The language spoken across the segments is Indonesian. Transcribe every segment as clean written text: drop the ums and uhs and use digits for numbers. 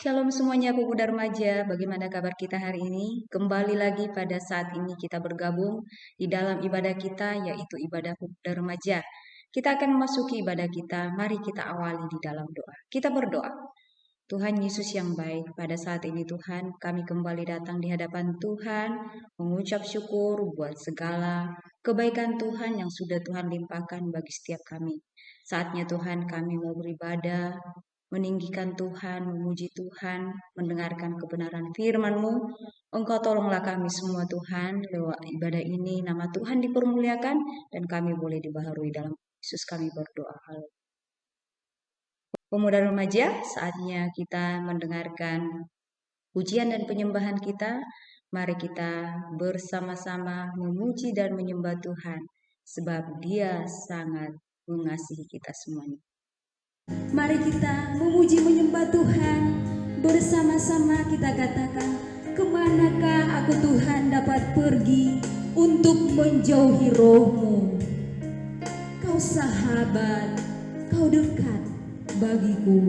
Shalom semuanya pemuda remaja, bagaimana kabar kita hari ini? Kembali lagi pada saat ini kita bergabung di dalam ibadah kita yaitu ibadah pemuda remaja. Kita akan memasuki ibadah kita, mari kita awali di dalam doa. Kita berdoa. Tuhan Yesus yang baik, pada saat ini Tuhan kami kembali datang di hadapan Tuhan, mengucap syukur buat segala kebaikan Tuhan yang sudah Tuhan limpahkan bagi setiap kami. Saatnya Tuhan kami mau beribadah, meninggikan Tuhan, memuji Tuhan, mendengarkan kebenaran firman-Mu. Engkau tolonglah kami semua Tuhan, lewat ibadah ini nama Tuhan dipermuliakan dan kami boleh dibaharui dalam Yesus kami berdoa. Haleluya. Pemuda remaja, saatnya kita mendengarkan pujian dan penyembahan kita. Mari kita bersama-sama memuji dan menyembah Tuhan, sebab Dia sangat mengasihi kita semuanya. Mari kita memuji menyembah Tuhan. Bersama-sama kita katakan, kemanakah aku Tuhan dapat pergi untuk menjauhi roh-Mu? Kau sahabat, Kau dekat bagiku.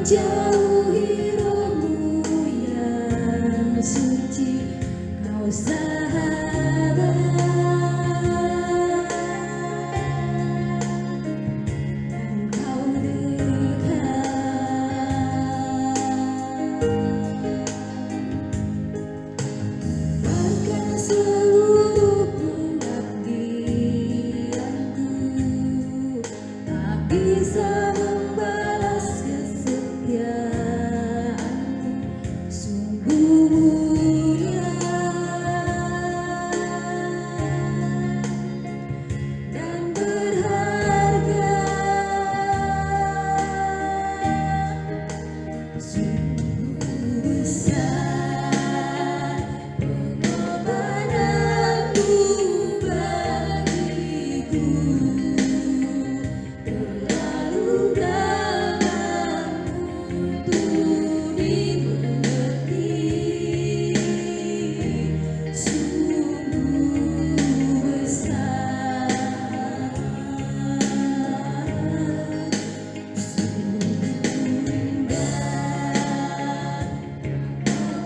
Jauhi roh-Mu yang suci, Kau sahabat dan Kau dekat. Bahkan seluruh pengabdianku tak bisa membalas kesetiaan-Mu, sungguh mulia dan berharga. Sungguh besar pengorbanan-Mu bagiku, terlalu dalam untuk dimengerti. Sungguh besar, sungguh indah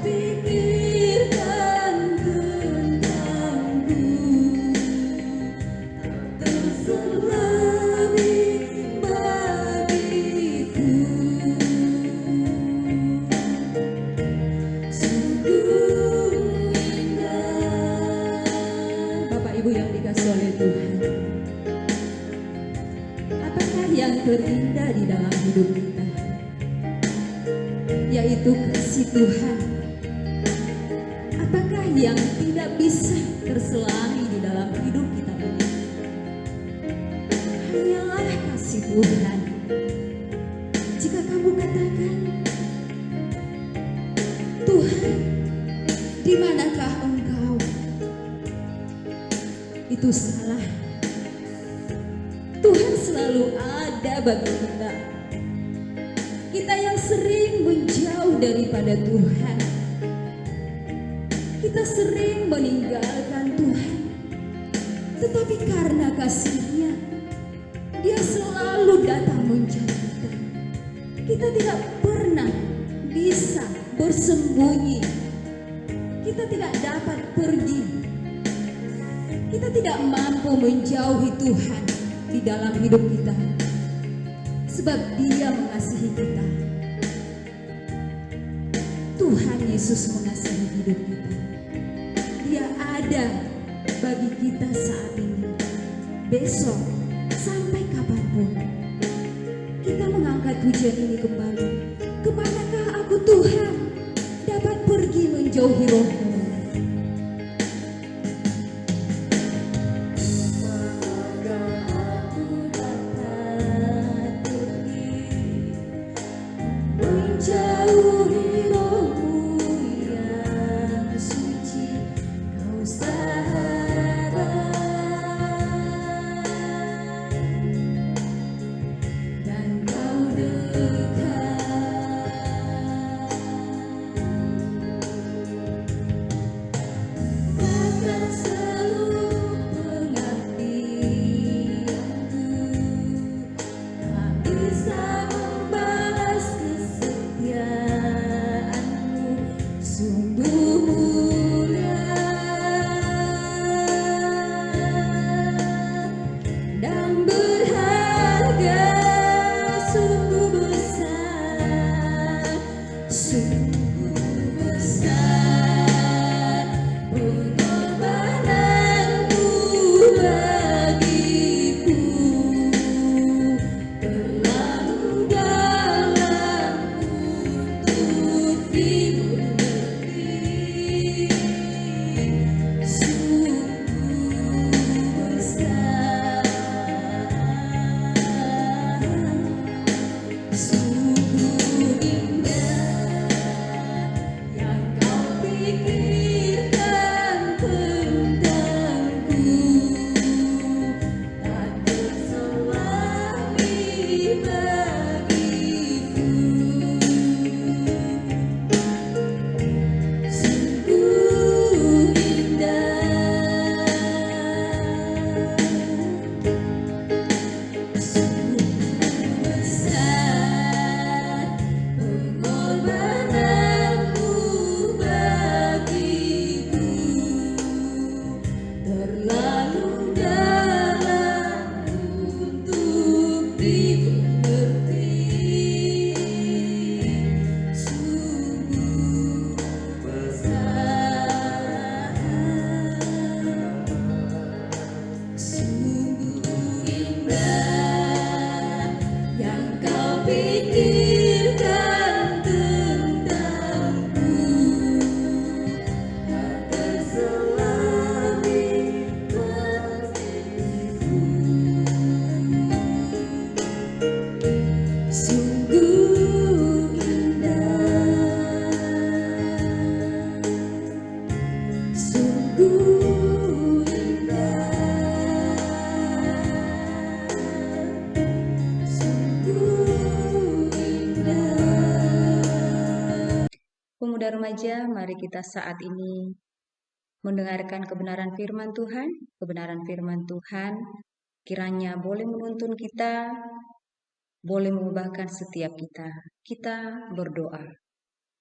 pikirkan tentangku, tak terselubung bagiku. Sungguh indah. Bapak Ibu yang dikasihi oleh Tuhan, apakah yang terindah di dalam hidup kita? Yaitu kasih Tuhan. Apakah yang tidak bisa terselangi di dalam hidup kita ini? Hanyalah kasih Tuhan. Jika kamu katakan, Tuhan, di manakah Engkau? Itu salah. Tuhan selalu ada bagi kita. Kita yang sering menjauh daripada Tuhan, kita sering meninggalkan Tuhan, tetapi karena kasih-Nya, Dia selalu datang mencari kita. Kita tidak pernah bisa bersembunyi, kita tidak dapat pergi, kita tidak mampu menjauhi Tuhan di dalam hidup kita, sebab Dia mengasihi kita. Tuhan Yesus mengasihi hidup kita. Dia ada bagi kita saat ini, besok, sampai kapanpun. Kita mengangkat pujian ini kembali. Kemanakah aku Tuhan dapat pergi menjauhi roh-Mu? Menjauhi roh-Mu yang Pemuda remaja, mari kita saat ini mendengarkan kebenaran firman Tuhan. Kebenaran firman Tuhan kiranya boleh menuntun kita, boleh mengubahkan setiap kita. Kita berdoa.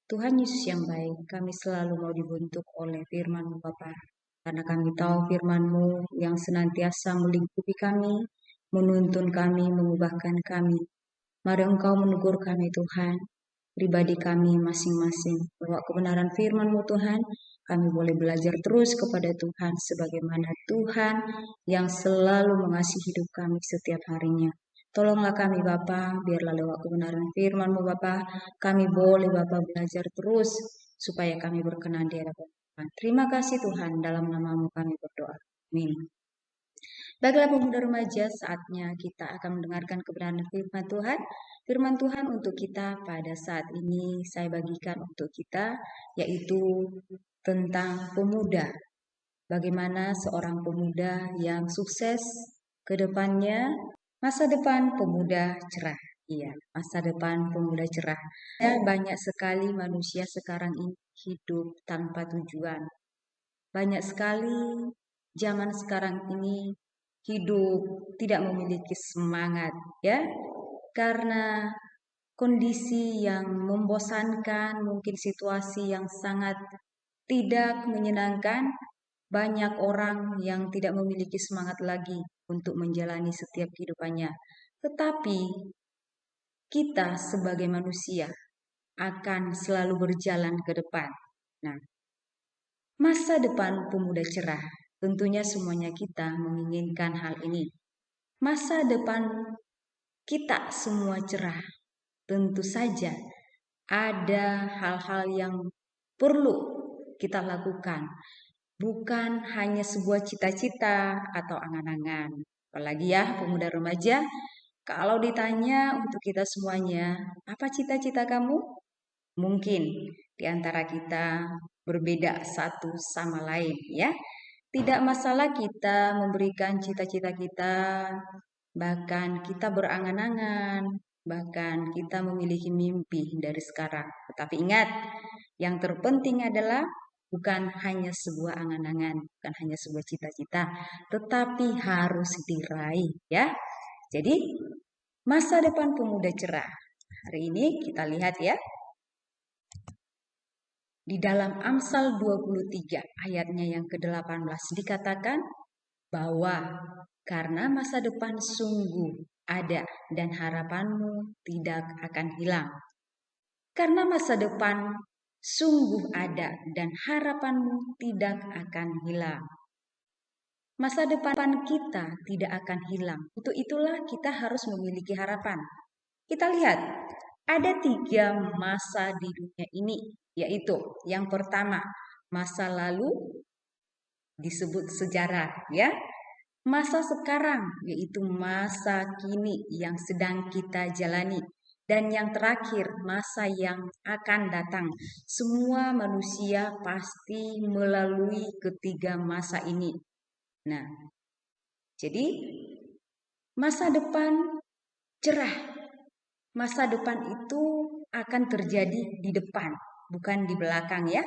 Tuhan Yesus yang baik, kami selalu mau dibentuk oleh firman-Mu Bapa. Karena kami tahu firman-Mu yang senantiasa melingkupi kami, menuntun kami, mengubahkan kami. Mari Engkau menegur kami Tuhan, pribadi kami masing-masing. Bahwa kebenaran firman-Mu Tuhan, kami boleh belajar terus kepada Tuhan sebagaimana Tuhan yang selalu mengasihi hidup kami setiap harinya. Tolonglah kami Bapa, biarlah lewat kebenaran firman-Mu Bapa, kami boleh Bapa belajar terus supaya kami berkenan di hadapan Tuhan. Terima kasih Tuhan, dalam nama-Mu kami berdoa. Amin. Baiklah pemuda remaja, saatnya kita akan mendengarkan kebenaran firman Tuhan. Firman Tuhan untuk kita pada saat ini saya bagikan untuk kita, yaitu tentang pemuda. Bagaimana seorang pemuda yang sukses ke depannya, masa depan pemuda cerah. Iya, masa depan pemuda cerah. Ya, banyak sekali manusia sekarang ini hidup tanpa tujuan. Banyak sekali zaman sekarang ini hidup tidak memiliki semangat, ya, karena kondisi yang membosankan, mungkin situasi yang sangat tidak menyenangkan. Banyak orang yang tidak memiliki semangat lagi untuk menjalani setiap kehidupannya. Tetapi kita sebagai manusia akan selalu berjalan ke depan. Nah, masa depan pemuda cerah, tentunya semuanya kita menginginkan hal ini. Masa depan kita semua cerah, tentu saja ada hal-hal yang perlu kita lakukan. Bukan hanya sebuah cita-cita atau angan-angan. Apalagi ya pemuda remaja, kalau ditanya untuk kita semuanya, apa cita-cita kamu? Mungkin di antara kita berbeda satu sama lain ya. Tidak masalah kita memberikan cita-cita kita, bahkan kita berangan-angan, bahkan kita memiliki mimpi dari sekarang. Tetapi ingat, yang terpenting adalah bukan hanya sebuah angan-angan, bukan hanya sebuah cita-cita, tetapi harus diraih ya. Jadi masa depan pemuda cerah. Hari ini kita lihat ya. Di dalam Amsal 23 ayatnya yang ke-18 dikatakan bahwa karena masa depan sungguh ada dan harapanmu tidak akan hilang. Karena masa depan sungguh ada dan harapanmu tidak akan hilang. Masa depan kita tidak akan hilang. Untuk itulah kita harus memiliki harapan. Kita lihat, ada 3 masa di dunia ini, yaitu yang pertama, masa lalu disebut sejarah, ya. Masa sekarang, yaitu masa kini yang sedang kita jalani. Dan yang terakhir, masa yang akan datang. Semua manusia pasti melalui ketiga masa ini. Nah, jadi masa depan cerah. Masa depan itu akan terjadi di depan, bukan di belakang ya.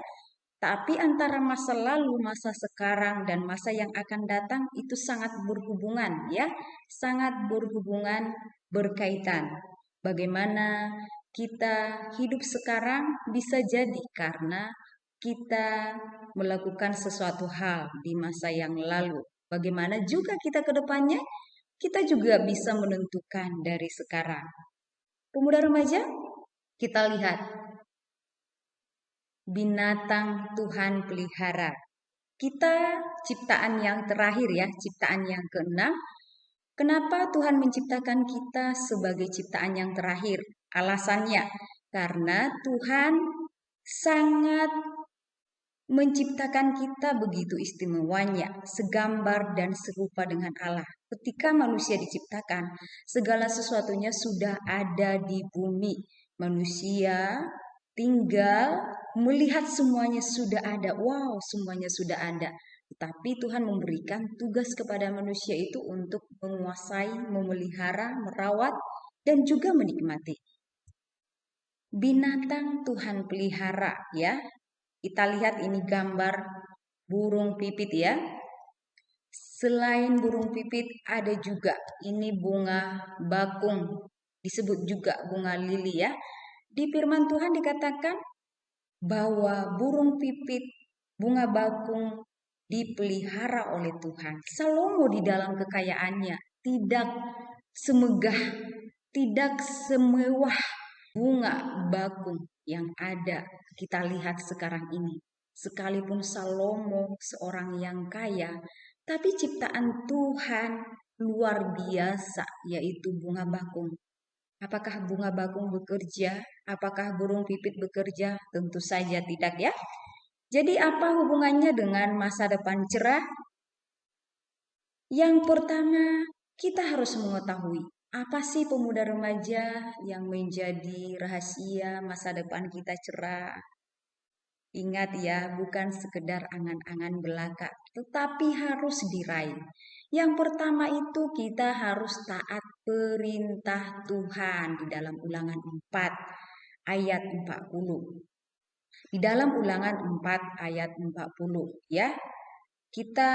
Tapi antara masa lalu, masa sekarang, dan masa yang akan datang itu sangat berhubungan ya. Sangat berhubungan, berkaitan. Bagaimana kita hidup sekarang bisa jadi karena kita melakukan sesuatu hal di masa yang lalu. Bagaimana juga kita ke depannya, kita juga bisa menentukan dari sekarang. Pemuda remaja, kita lihat binatang Tuhan pelihara. Kita ciptaan yang terakhir ya, ciptaan yang ke-6. Kenapa Tuhan menciptakan kita sebagai ciptaan yang terakhir? Alasannya, karena Tuhan sangat menciptakan kita begitu istimewanya, segambar dan serupa dengan Allah. Ketika manusia diciptakan, segala sesuatunya sudah ada di bumi. Manusia tinggal melihat semuanya sudah ada. Wow, semuanya sudah ada. Tetapi Tuhan memberikan tugas kepada manusia itu untuk menguasai, memelihara, merawat, dan juga menikmati. binatang Tuhan pelihara ya. Kita lihat ini gambar burung pipit ya. Selain burung pipit ada juga ini bunga bakung, disebut juga bunga lili ya. Di firman Tuhan dikatakan bahwa burung pipit, bunga bakung dipelihara oleh Tuhan. Salomo di dalam kekayaannya tidak semegah, tidak semewah bunga bakung yang ada kita lihat sekarang ini. Sekalipun Salomo seorang yang kaya, tapi ciptaan Tuhan luar biasa, yaitu bunga bakung. Apakah bunga bakung bekerja? Apakah burung pipit bekerja? Tentu saja tidak ya. Jadi apa hubungannya dengan masa depan cerah? Yang pertama, kita harus mengetahui apa sih pemuda remaja yang menjadi rahasia masa depan kita cerah. Ingat ya, bukan sekedar angan-angan belaka, tetapi harus diraih. Yang pertama itu kita harus taat perintah Tuhan di dalam Ulangan 4 ayat 40. Di dalam Ulangan 4 ayat 40 ya, kita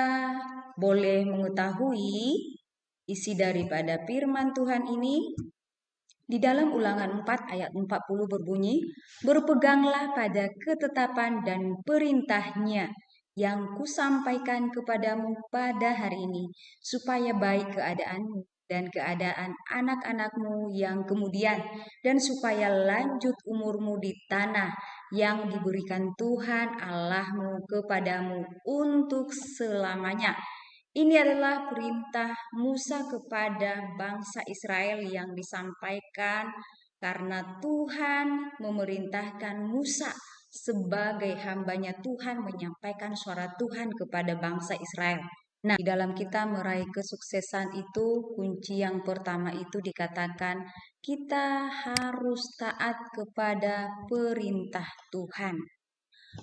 boleh mengetahui isi daripada firman Tuhan ini. Di dalam Ulangan 4 ayat 40 berbunyi, berpeganglah pada ketetapan dan perintahnya yang kusampaikan kepadamu pada hari ini, supaya baik keadaanmu dan keadaan anak-anakmu yang kemudian, dan supaya lanjut umurmu di tanah yang diberikan Tuhan Allahmu kepadamu untuk selamanya. Ini adalah perintah Musa kepada bangsa Israel yang disampaikan karena Tuhan memerintahkan Musa sebagai hambanya Tuhan menyampaikan suara Tuhan kepada bangsa Israel. Nah, di dalam kita meraih kesuksesan itu, kunci yang pertama itu dikatakan kita harus taat kepada perintah Tuhan.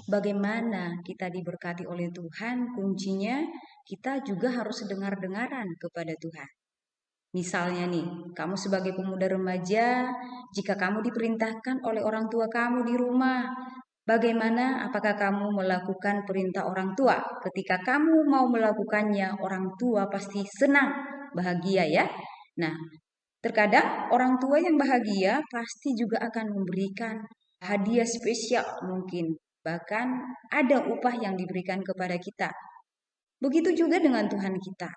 Bagaimana kita diberkati oleh Tuhan? Kuncinya kita juga harus dengar-dengaran kepada Tuhan. Misalnya nih, kamu sebagai pemuda remaja, jika kamu diperintahkan oleh orang tua kamu di rumah, bagaimana? Apakah kamu melakukan perintah orang tua? Ketika kamu mau melakukannya, orang tua pasti senang, bahagia ya. Nah, terkadang orang tua yang bahagia pasti juga akan memberikan hadiah spesial mungkin. Bahkan ada upah yang diberikan kepada kita. Begitu juga dengan Tuhan kita.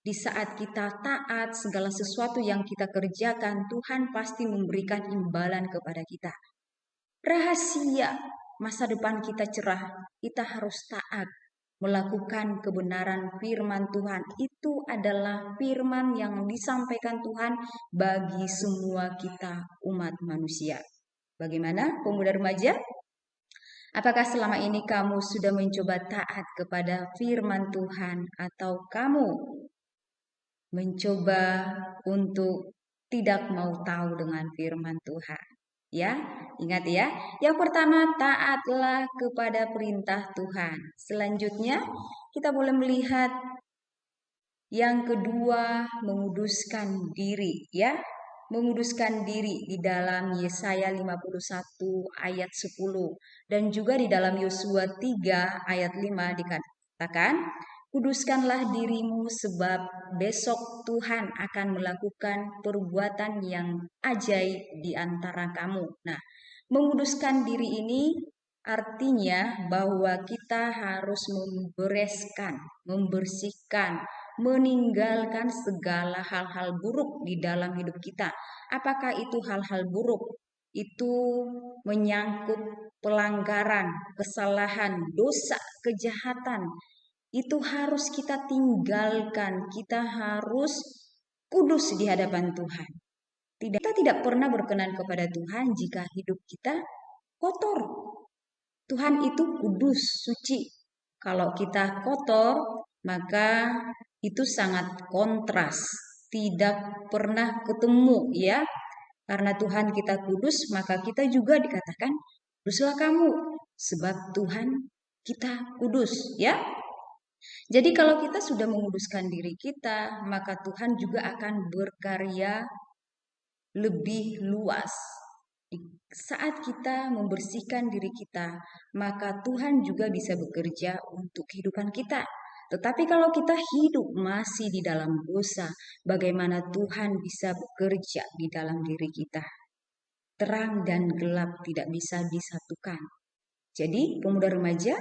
Di saat kita taat segala sesuatu yang kita kerjakan, Tuhan pasti memberikan imbalan kepada kita. Rahasia masa depan kita cerah, kita harus taat melakukan kebenaran firman Tuhan. Itu adalah firman yang disampaikan Tuhan bagi semua kita umat manusia. Bagaimana pemuda remaja? Apakah selama ini kamu sudah mencoba taat kepada firman Tuhan atau kamu mencoba untuk tidak mau tahu dengan firman Tuhan? Ya, ingat ya. Yang pertama, taatlah kepada perintah Tuhan. Selanjutnya, kita boleh melihat yang kedua, menguduskan diri, ya. Menguduskan diri di dalam Yesaya 51 ayat 10 dan juga di dalam Yosua 3 ayat 5 dikatakan, kuduskanlah dirimu sebab besok Tuhan akan melakukan perbuatan yang ajaib di antara kamu. Nah, menguduskan diri ini artinya bahwa kita harus membersihkan, meninggalkan segala hal-hal buruk di dalam hidup kita. Apakah itu hal-hal buruk? Itu menyangkut pelanggaran, kesalahan, dosa, kejahatan. Itu harus kita tinggalkan. Kita harus kudus di hadapan Tuhan. Kita tidak pernah berkenan kepada Tuhan jika hidup kita kotor. Tuhan itu kudus, suci. Kalau kita kotor, maka itu sangat kontras, tidak pernah ketemu ya. Karena Tuhan kita kudus, maka kita juga dikatakan kuduslah kamu, sebab Tuhan kita kudus ya. Jadi kalau kita sudah menguduskan diri kita, maka Tuhan juga akan berkarya lebih luas Saat kita membersihkan diri kita, maka Tuhan juga bisa bekerja untuk kehidupan kita. Tetapi kalau kita hidup masih di dalam dosa, bagaimana Tuhan bisa bekerja di dalam diri kita? Terang dan gelap tidak bisa disatukan. Jadi, pemuda remaja,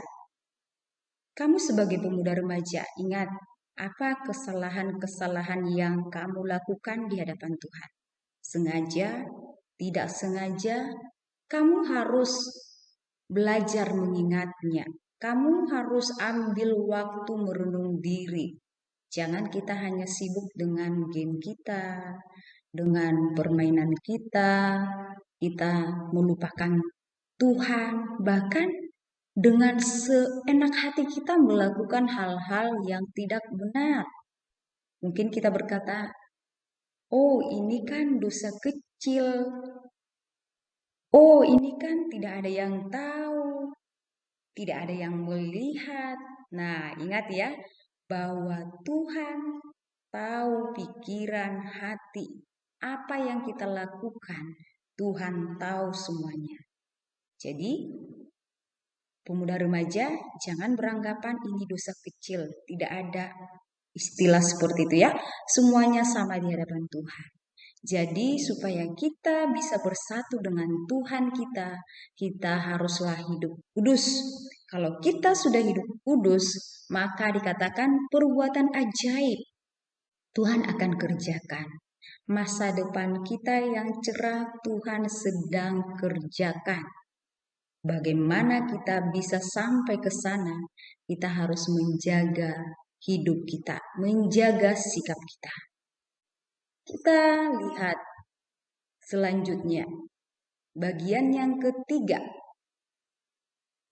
kamu sebagai pemuda remaja, ingat apa kesalahan-kesalahan yang kamu lakukan di hadapan Tuhan. Sengaja, tidak sengaja, kamu harus belajar mengingatnya. Kamu harus ambil waktu merenung diri. Jangan kita hanya sibuk dengan game kita, dengan permainan kita melupakan Tuhan, bahkan dengan seenak hati kita melakukan hal-hal yang tidak benar. Mungkin kita berkata, oh ini kan dosa kecil, oh ini kan tidak ada yang tahu, tidak ada yang melihat. Nah, ingat ya, bahwa Tuhan tahu pikiran hati. Apa yang kita lakukan, Tuhan tahu semuanya. Jadi, pemuda remaja, jangan beranggapan ini dosa kecil. Tidak ada istilah seperti itu ya. Semuanya sama di hadapan Tuhan. Jadi supaya kita bisa bersatu dengan Tuhan kita haruslah hidup kudus. Kalau kita sudah hidup kudus, maka dikatakan perbuatan ajaib Tuhan akan kerjakan. Masa depan kita yang cerah Tuhan sedang kerjakan. Bagaimana kita bisa sampai ke sana? Kita harus menjaga hidup kita, menjaga sikap kita. Kita lihat selanjutnya, bagian yang ketiga.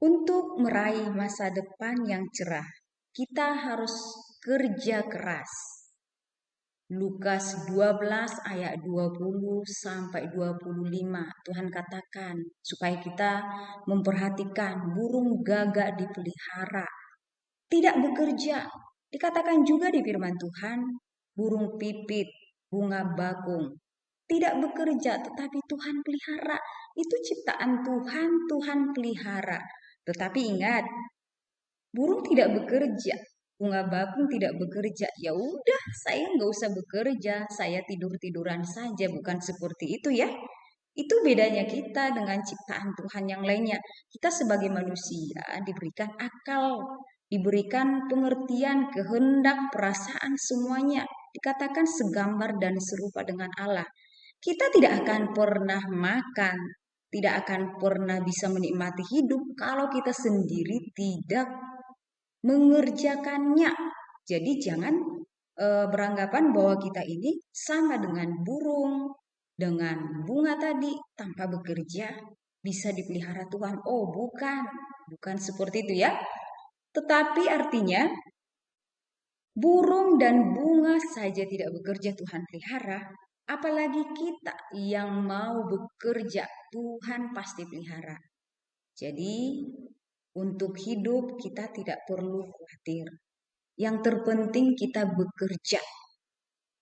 Untuk meraih masa depan yang cerah, kita harus kerja keras. Lukas 12 ayat 20 sampai 25, Tuhan katakan supaya kita memperhatikan burung gagak dipelihara, tidak bekerja. Dikatakan juga di firman Tuhan, burung pipit, bunga bakung, tidak bekerja, tetapi Tuhan pelihara. Itu ciptaan Tuhan, Tuhan pelihara. Tetapi ingat, burung tidak bekerja, bunga bakung tidak bekerja. Ya udah, saya nggak usah bekerja, saya tidur-tiduran saja. Bukan seperti itu ya. Itu bedanya kita dengan ciptaan Tuhan yang lainnya. Kita sebagai manusia diberikan akal, diberikan pengertian, kehendak, perasaan semuanya. Dikatakan segambar dan serupa dengan Allah. Kita tidak akan pernah makan, tidak akan pernah bisa menikmati hidup kalau kita sendiri tidak mengerjakannya. Jadi jangan beranggapan bahwa kita ini sama dengan burung, dengan bunga tadi, tanpa bekerja bisa dipelihara Tuhan. Oh, bukan seperti itu ya. Tetapi artinya burung dan bunga saja tidak bekerja Tuhan pelihara, apalagi kita yang mau bekerja, Tuhan pasti pelihara. Jadi untuk hidup kita tidak perlu khawatir. Yang terpenting kita bekerja.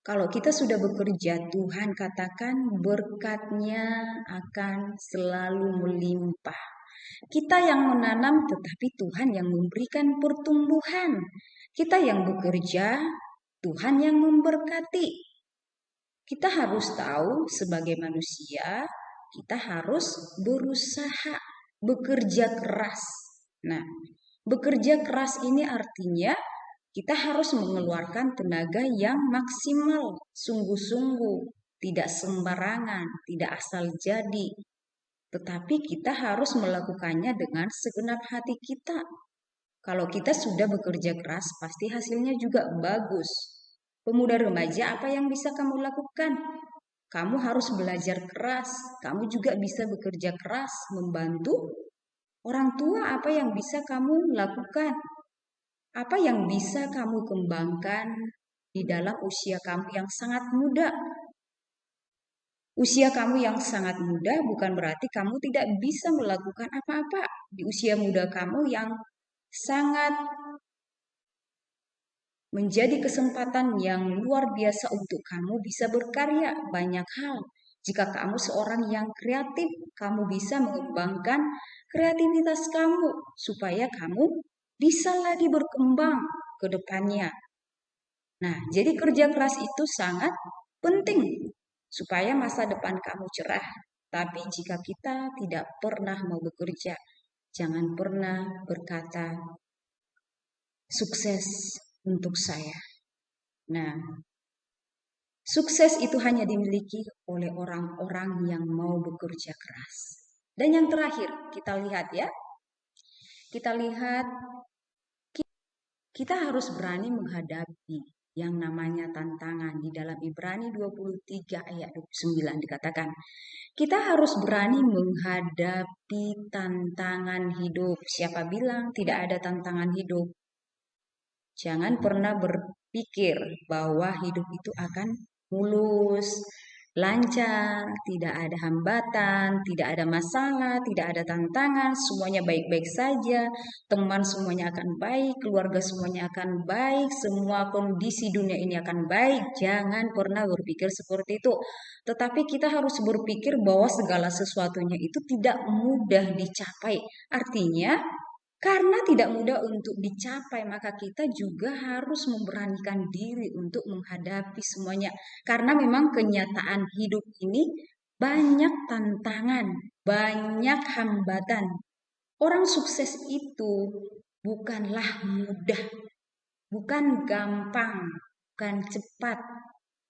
Kalau kita sudah bekerja, Tuhan katakan berkatnya akan selalu melimpah. Kita yang menanam, tetapi Tuhan yang memberikan pertumbuhan. Kita yang bekerja, Tuhan yang memberkati. Kita harus tahu sebagai manusia, kita harus berusaha, bekerja keras. Nah, bekerja keras ini artinya kita harus mengeluarkan tenaga yang maksimal, sungguh-sungguh, tidak sembarangan, tidak asal jadi. Tetapi kita harus melakukannya dengan segenap hati kita. Kalau kita sudah bekerja keras, pasti hasilnya juga bagus. Pemuda remaja, apa yang bisa kamu lakukan? Kamu harus belajar keras. Kamu juga bisa bekerja keras, membantu orang tua. Apa yang bisa kamu lakukan? Apa yang bisa kamu kembangkan di dalam usia kamu yang sangat muda? Usia kamu yang sangat muda bukan berarti kamu tidak bisa melakukan apa-apa. Di usia muda kamu yang sangat menjadi kesempatan yang luar biasa untuk kamu bisa berkarya banyak hal. Jika kamu seorang yang kreatif, kamu bisa mengembangkan kreativitas kamu supaya kamu bisa lagi berkembang ke depannya. Nah, jadi kerja keras itu sangat penting supaya masa depan kamu cerah. Tapi jika kita tidak pernah mau bekerja, jangan pernah berkata sukses untuk saya. Nah, sukses itu hanya dimiliki oleh orang-orang yang mau bekerja keras. Dan yang terakhir, kita lihat ya. Kita lihat kita harus berani menghadapi yang namanya tantangan. Di dalam Ibrani 23 ayat 29 dikatakan, kita harus berani menghadapi tantangan hidup. Siapa bilang tidak ada tantangan hidup? Jangan pernah berpikir bahwa hidup itu akan mulus, lancar, tidak ada hambatan, tidak ada masalah, tidak ada tantangan, semuanya baik-baik saja, teman semuanya akan baik, keluarga semuanya akan baik, semua kondisi dunia ini akan baik. Jangan pernah berpikir seperti itu. Tetapi kita harus berpikir bahwa segala sesuatunya itu tidak mudah dicapai. Artinya, karena tidak mudah untuk dicapai, maka kita juga harus memberanikan diri untuk menghadapi semuanya. Karena memang kenyataan hidup ini banyak tantangan, banyak hambatan. Orang sukses itu bukanlah mudah, bukan gampang, bukan cepat,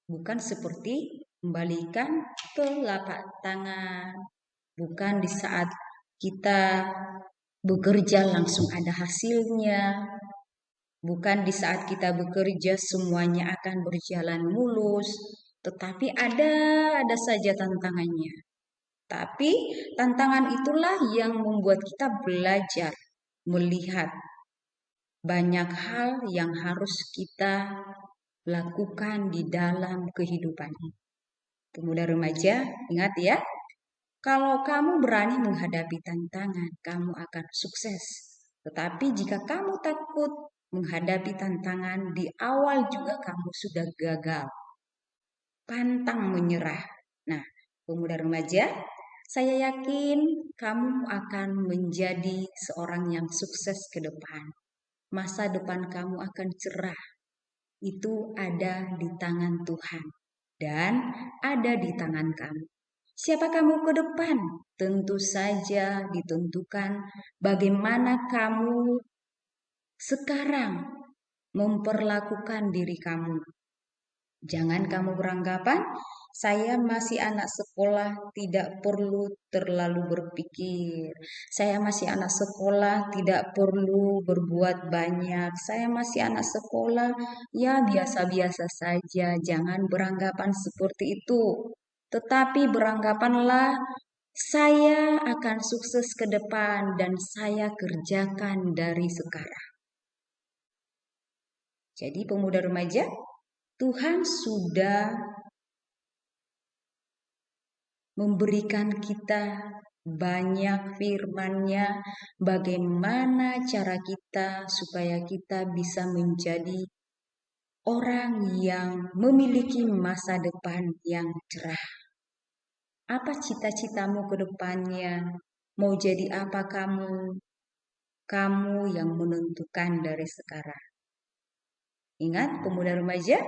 bukan seperti kembalikan telapak tangan, bukan di saat kita bekerja langsung ada hasilnya. Bukan di saat kita bekerja semuanya akan berjalan mulus, tetapi ada saja tantangannya. Tapi tantangan itulah yang membuat kita belajar melihat banyak hal yang harus kita lakukan di dalam kehidupan ini. Pemuda remaja, ingat ya, kalau kamu berani menghadapi tantangan, kamu akan sukses. Tetapi jika kamu takut menghadapi tantangan, di awal juga kamu sudah gagal, pantang menyerah. Nah, pemuda remaja, saya yakin kamu akan menjadi seorang yang sukses ke depan. Masa depan kamu akan cerah. Itu ada di tangan Tuhan dan ada di tangan kamu. Siapa kamu ke depan? Tentu saja ditentukan bagaimana kamu sekarang memperlakukan diri kamu. Jangan kamu beranggapan, saya masih anak sekolah, tidak perlu terlalu berpikir. Saya masih anak sekolah, tidak perlu berbuat banyak. Saya masih anak sekolah, ya biasa-biasa saja. Jangan beranggapan seperti itu. Tetapi beranggapanlah, saya akan sukses ke depan dan saya kerjakan dari sekarang. Jadi pemuda remaja, Tuhan sudah memberikan kita banyak firman-Nya, bagaimana cara kita supaya kita bisa menjadi orang yang memiliki masa depan yang cerah. Apa cita-citamu ke depannya? Mau jadi apa kamu? Kamu yang menentukan dari sekarang. Ingat pemuda remaja,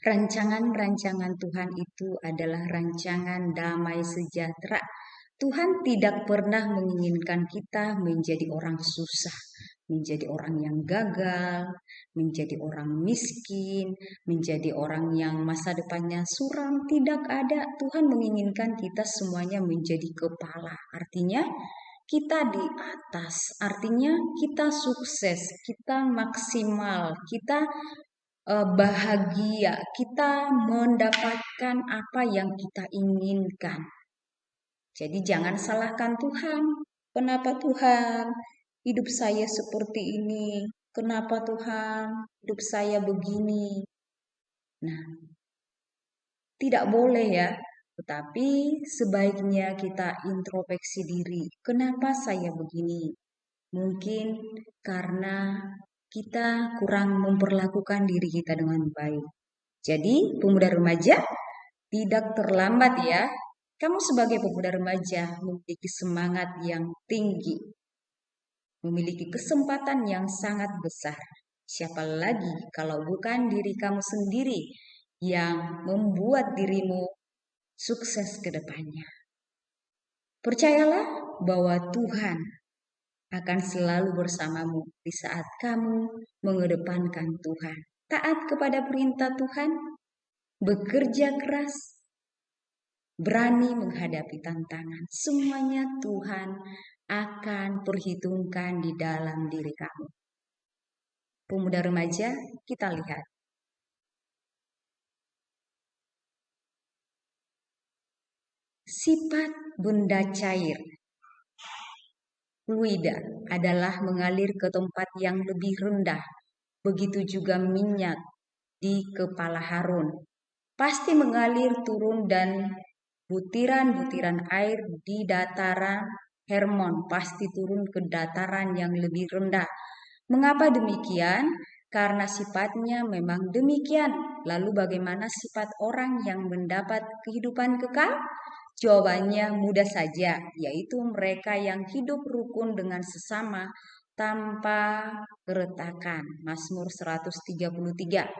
rancangan-rancangan Tuhan itu adalah rancangan damai sejahtera. Tuhan tidak pernah menginginkan kita menjadi orang susah, menjadi orang yang gagal, menjadi orang miskin, menjadi orang yang masa depannya suram. Tidak ada. Tuhan menginginkan kita semuanya menjadi kepala. Artinya kita di atas, artinya kita sukses, kita maksimal, kita bahagia, kita mendapatkan apa yang kita inginkan. Jadi jangan salahkan Tuhan. Kenapa Tuhan hidup saya seperti ini? Kenapa Tuhan hidup saya begini? Nah, tidak boleh ya. Tetapi sebaiknya kita introspeksi diri. Kenapa saya begini? Mungkin karena kita kurang memperlakukan diri kita dengan baik. Jadi, pemuda remaja, tidak terlambat ya Kamu sebagai pemuda remaja memiliki semangat yang tinggi, memiliki kesempatan yang sangat besar. Siapa lagi kalau bukan diri kamu sendiri yang membuat dirimu sukses ke depannya. Percayalah bahwa Tuhan akan selalu bersamamu di saat kamu mengedepankan Tuhan. Taat kepada perintah Tuhan, bekerja keras, berani menghadapi tantangan. Semuanya Tuhan akan perhitungkan di dalam diri kamu. Pemuda remaja, kita lihat. Sifat benda cair. Fluida adalah mengalir ke tempat yang lebih rendah. Begitu juga minyak di kepala Harun. Pasti mengalir turun dan butiran-butiran air di dataran Hermon pasti turun ke dataran yang lebih rendah. Mengapa demikian? Karena sifatnya memang demikian. Lalu bagaimana sifat orang yang mendapat kehidupan kekal? Jawabannya mudah saja, yaitu mereka yang hidup rukun dengan sesama tanpa keretakan. Mazmur 133.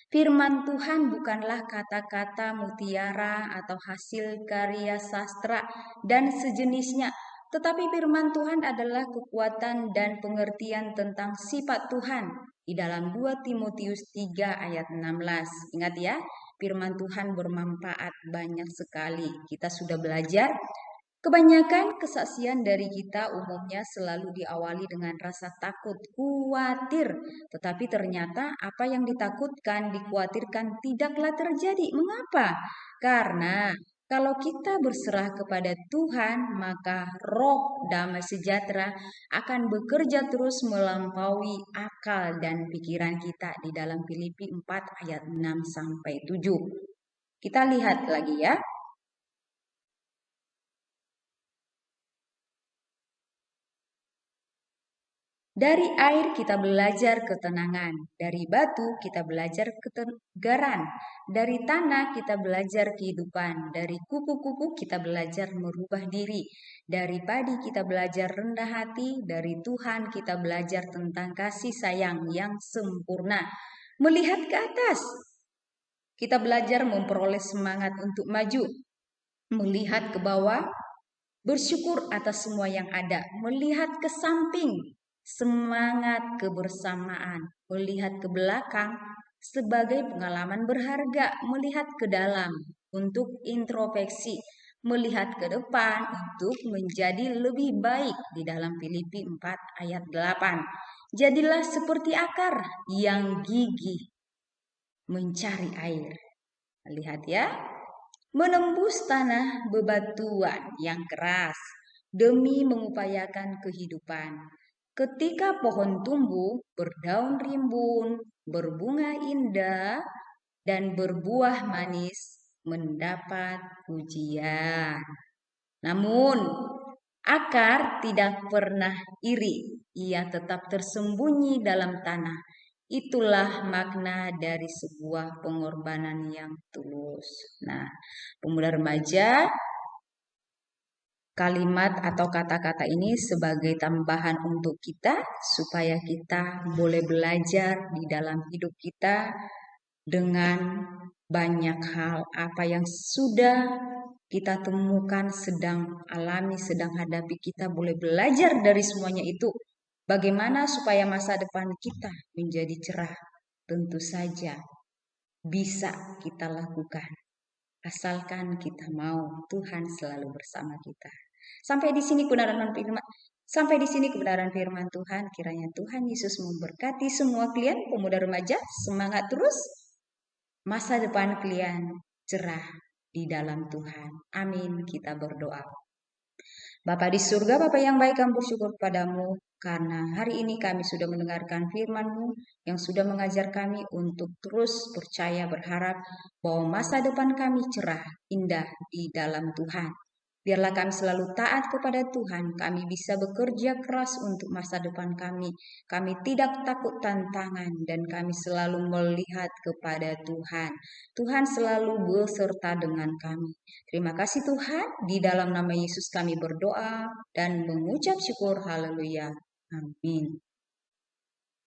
Firman Tuhan bukanlah kata-kata mutiara atau hasil karya sastra dan sejenisnya, tetapi firman Tuhan adalah kekuatan dan pengertian tentang sifat Tuhan di dalam 2 Timotius 3 ayat 16. Ingat ya, firman Tuhan bermanfaat banyak sekali. Kita sudah belajar. Kebanyakan kesaksian dari kita umumnya selalu diawali dengan rasa takut, khawatir. Tetapi ternyata apa yang ditakutkan, dikhawatirkan tidaklah terjadi. Mengapa? Karena kalau kita berserah kepada Tuhan, maka roh damai sejahtera akan bekerja terus melampaui akal dan pikiran kita di dalam Filipi 4 ayat 6-7. Kita lihat lagi ya. Dari air kita belajar ketenangan, dari batu kita belajar ketegaran, dari tanah kita belajar kehidupan, dari kupu-kupu kita belajar merubah diri, dari padi kita belajar rendah hati, dari Tuhan kita belajar tentang kasih sayang yang sempurna. Melihat ke atas, kita belajar memperoleh semangat untuk maju, melihat ke bawah, bersyukur atas semua yang ada, melihat ke samping, semangat kebersamaan, melihat ke belakang sebagai pengalaman berharga, melihat ke dalam untuk introspeksi, melihat ke depan untuk menjadi lebih baik di dalam Filipi 4 ayat 8. Jadilah seperti akar yang gigih mencari air. Lihat ya, menembus tanah bebatuan yang keras demi mengupayakan kehidupan. Ketika pohon tumbuh, berdaun rimbun, berbunga indah, dan berbuah manis, mendapat pujian. Namun, akar tidak pernah iri, ia tetap tersembunyi dalam tanah. Itulah makna dari sebuah pengorbanan yang tulus. Nah, pemuda remaja, kalimat atau kata-kata ini sebagai tambahan untuk kita supaya kita boleh belajar di dalam hidup kita dengan banyak hal apa yang sudah kita temukan, sedang alami, sedang hadapi, kita boleh belajar dari semuanya itu. Bagaimana supaya masa depan kita menjadi cerah? Tentu saja bisa kita lakukan. Asalkan kita mau, Tuhan selalu bersama kita. Sampai di sini kebenaran firman Tuhan. Kiranya Tuhan Yesus memberkati semua klien pemuda remaja. Semangat terus. Masa depan kalian cerah di dalam Tuhan. Amin. Kita berdoa. Bapa di surga, Bapa yang baik, kami bersyukur padamu karena hari ini kami sudah mendengarkan firman-Mu yang sudah mengajar kami untuk terus percaya berharap bahwa masa depan kami cerah, indah di dalam Tuhan. Biarlah kami selalu taat kepada Tuhan. Kami bisa bekerja keras untuk masa depan kami. Kami tidak takut tantangan dan kami selalu melihat kepada Tuhan. Tuhan selalu beserta dengan kami. Terima kasih Tuhan. Di dalam nama Yesus kami berdoa dan mengucap syukur. Haleluya. Amin.